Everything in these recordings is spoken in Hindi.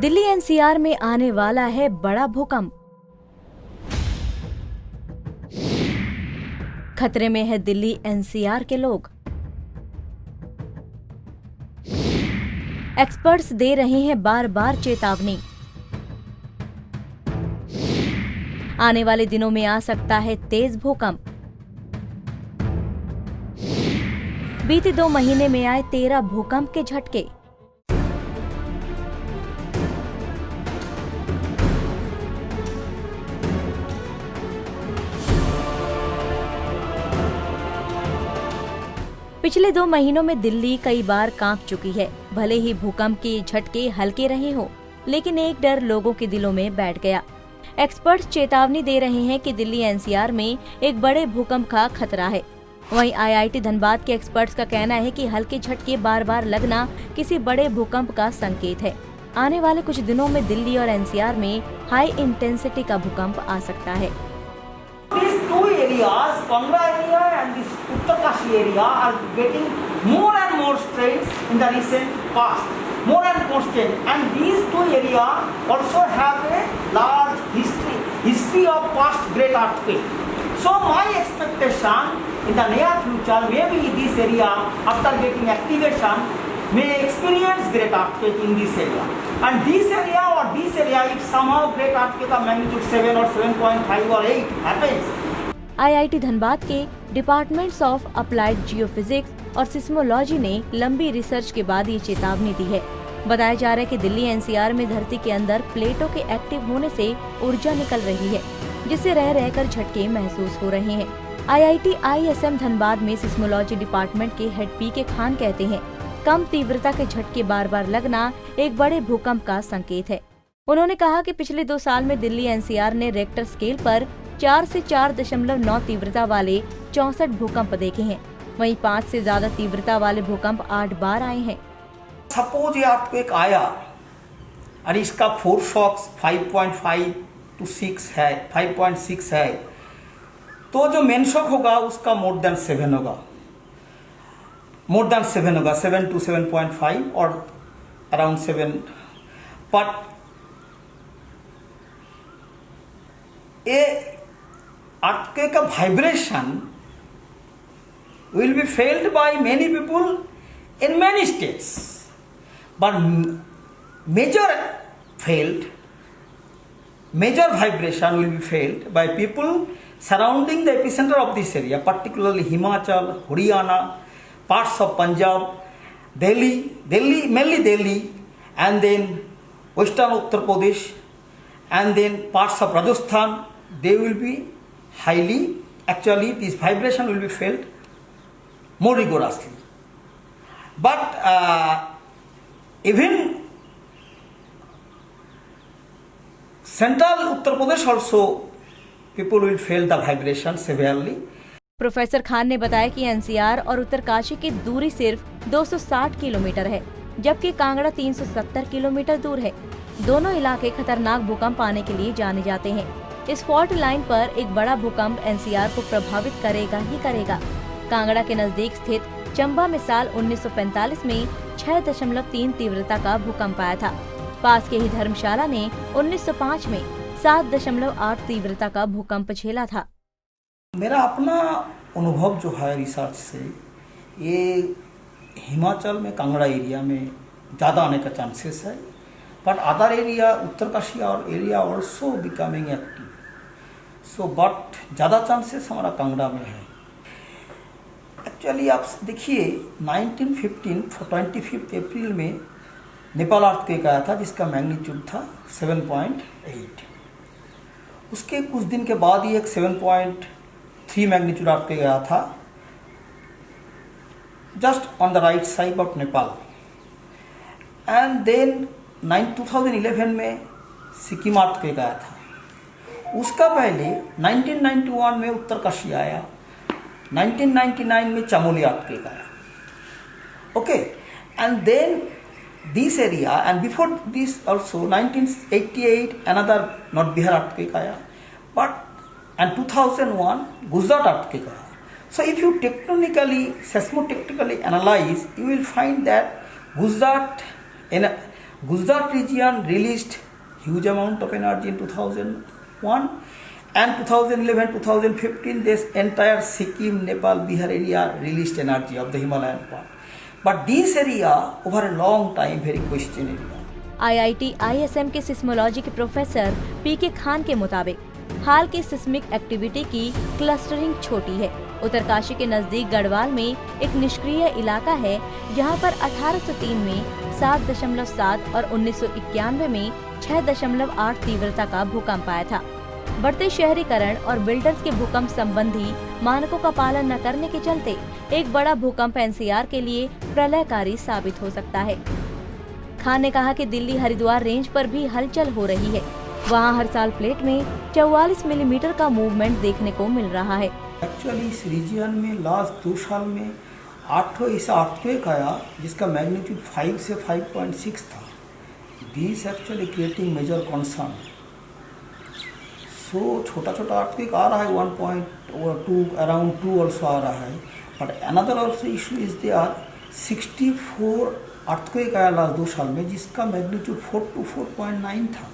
दिल्ली एनसीआर में आने वाला है बड़ा भूकंप। खतरे में है दिल्ली एनसीआर के लोग। एक्सपर्ट्स दे रहे हैं बार बार चेतावनी। आने वाले दिनों में आ सकता है तेज भूकंप। बीते 2 महीने में आए 13 भूकंप के झटके। पिछले 2 महीनों में दिल्ली कई बार कांप चुकी है। भले ही भूकंप के झटके हल्के रहे हो, लेकिन एक डर लोगों के दिलों में बैठ गया। एक्सपर्ट्स चेतावनी दे रहे हैं कि दिल्ली एनसीआर में एक बड़े भूकंप का खतरा है। वहीं आईआईटी धनबाद के एक्सपर्ट्स का कहना है कि हल्के झटके बार बार लगना किसी बड़े भूकंप का संकेत है। आने वाले कुछ दिनों में दिल्ली और एनसीआर में हाई इंटेंसिटी का भूकंप आ सकता है। These two areas, Kangra area and this Uttarkashi area, are getting more and more strains in the recent past. More and more strain, and these two areas also have a large history of past great earthquake. So my expectation in the near future, maybe this area after getting activation may experience great earthquake in this area. And this area or this area, if somehow great earthquake of magnitude 7 or 7.5 or 8 happens. IIT Dhanbad के डिपार्टमेंट्स ऑफ अप्लाइड जियोफिजिक्स और सिस्मोलॉजी ने लंबी रिसर्च के बाद ये चेतावनी दी है। बताया जा रहा है कि दिल्ली एनसीआर में धरती के अंदर प्लेटों के एक्टिव होने से ऊर्जा निकल रही है, जिससे रह रहकर झटके महसूस हो रहे हैं। आईआईटी आईएसएम धनबाद में सिस्मोलॉजी डिपार्टमेंट के हेड पीके खान कहते हैं, कम तीव्रता के झटके बार बार लगना एक बड़े भूकंप का संकेत है। उन्होंने कहा कि पिछले 2 साल में दिल्ली एनसीआर ने रेक्टर स्केल पर 4 से 4.9 तीव्रता वाले 64 भूकंप देखे हैं। वहीं 5 से ज्यादा तीव्रता वाले भूकंप 8 बार आए हैं। सपोज ये अर्थक्वेक आया और इसका फोर्स शॉक्स 5.5 to 6 है, 5.6 है, तो जो मेन शॉक होगा उसका मोर देन 7 होगा, मोर देन 7 होगा, 7 to 7.5 और अराउंड 7। बट ये earthquake vibration will be felt by many people in many states, but major vibration will be felt by people surrounding the epicenter of this area, particularly Himachal, Haryana, parts of Punjab, Delhi, mainly Delhi, and then Western Uttar Pradesh, and then parts of Rajasthan. They will be highly, actually this vibration will be felt more rigorously. But even central Uttar Pradesh also people will feel the vibration severely. Professor Khan ने बताया कि एनसीआर और उत्तरकाशी की दूरी सिर्फ 260 किलोमीटर है, जबकि कांगड़ा 370 किलोमीटर दूर है। दोनों इलाके खतरनाक भूकंप आने के लिए जाने जाते हैं। इस फॉल्ट लाइन पर एक बड़ा भूकंप एनसीआर को प्रभावित करेगा ही करेगा। कांगड़ा के नजदीक स्थित चंबा में साल 1945 में 6.3 तीव्रता का भूकंप आया था। पास के ही धर्मशाला ने 1905 में 7.8 तीव्रता का भूकंप झेला था। मेरा अपना अनुभव जो है रिसर्च से, ये हिमाचल में कांगड़ा एरिया में ज़्यादा आने का चांसेस है, बट अदर एरिया उत्तरकाशी और area also becoming active. So but ज़्यादा चांसेस हमारा कांगड़ा में है। एक्चुअली आप देखिए 1915 25 अप्रैल में नेपाल अर्थक्वेक आया था, जिसका मैग्नीट्यूड था 7.8। उसके कुछ दिन के बाद ही एक 7.3 मैग्नीट्यूड अर्थक्वेक आया था just on the right side of Nepal. And then 2011 में सिक्किम अर्थक्वेक आया था। उसका पहले 1991 में उत्तरकाशी आया, 1999 में चमोली अर्थक्वेक आया। Okay, and then this area and before this also 1988 another north Bihar earthquake आया, बट एंड 2001 गुजरात अर्थक्वेक आया। So if you seismotechnically analyze, you will find that Gujarat Gujarat region released huge amount of energy in 2001, and 2011-2015 this entire Sikkim, Nepal, Bihar area released energy of the Himalayan part. But this area over a long time very question area. IIT ISM के सिस्मोलॉजी के प्रोफेसर पीके खान के मुताबिक हाल की सिस्मिक एक्टिविटी की क्लस्टरिंग छोटी है। उत्तरकाशी के नजदीक गढ़वाल में एक निष्क्रिय इलाका है, जहां पर 1803 में 7.7 और 1991 में 6.8 तीव्रता का भूकंप आया था। बढ़ते शहरीकरण और बिल्डर्स के भूकंप संबंधी मानकों का पालन न करने के चलते एक बड़ा भूकंप एनसीआर के लिए प्रलयकारी साबित हो सकता है। खान ने कहा कि दिल्ली हरिद्वार रेंज पर भी हलचल हो रही है। वहां हर साल प्लेट में 44 मिलीमीटर का मूवमेंट देखने को मिल रहा है। एक्चुअली इस रीजन में लास्ट 2 साल में 8 ऐसा अर्थक्वेक आया जिसका मैग्नीट्यूड 5 से 5.6 था। This actually creating major concern. So छोटा छोटा अर्थक्वेक आ रहा है, 1.2 अराउंड 2 ऑल्सो आ रहा है, but another also issue is there 64 earthquake आया लास्ट 2 साल में जिसका मैग्नीट्यूड 4 to 4.9 था।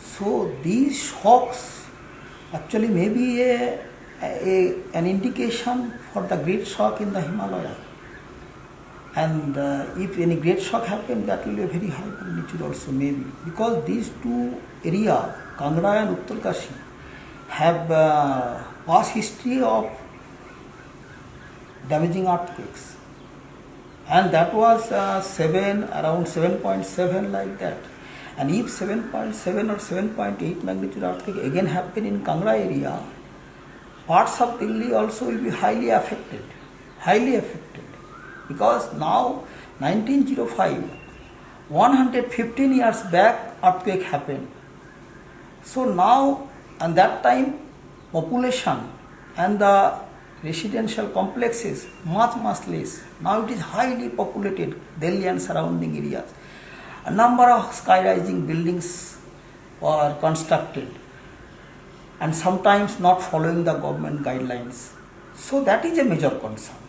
So these shocks actually may be an indication for the great shock in the Himalaya, and if any great shock happen, that will be a very high magnitude also maybe, because these two areas, Kangra and Uttarkashi, have past history of damaging earthquakes, and that was around 7.7 like that. And if 7.7 or 7.8 magnitude earthquake again happen in Kangra area, parts of Delhi also will be highly affected, because now 1905, 115 years back earthquake happened. So now, and that time population and the residential complexes much less. Now it is highly populated, Delhi and surrounding areas. A number of sky-rising buildings are constructed, and sometimes not following the government guidelines. So that is a major concern.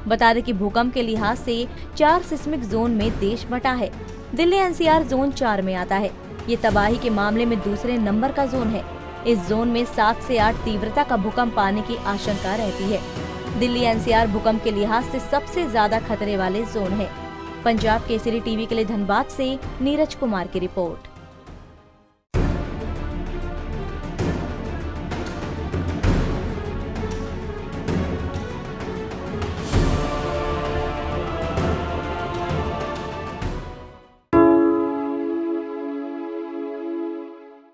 बता दें कि भूकंप के लिहाज से 4 सिस्मिक जोन में देश बटा है। दिल्ली एनसीआर जोन 4 में आता है। ये तबाही के मामले में दूसरे नंबर का जोन है। इस जोन में 7 से 8 तीव्रता का भूकंप आने की आशंका रहती है। दिल्ली एनसीआर भूकंप के लिहाज से सबसे ज्यादा खतरे वाले जोन है। पंजाब केसरी टीवी के लिए धनबाद से नीरज कुमार की रिपोर्ट।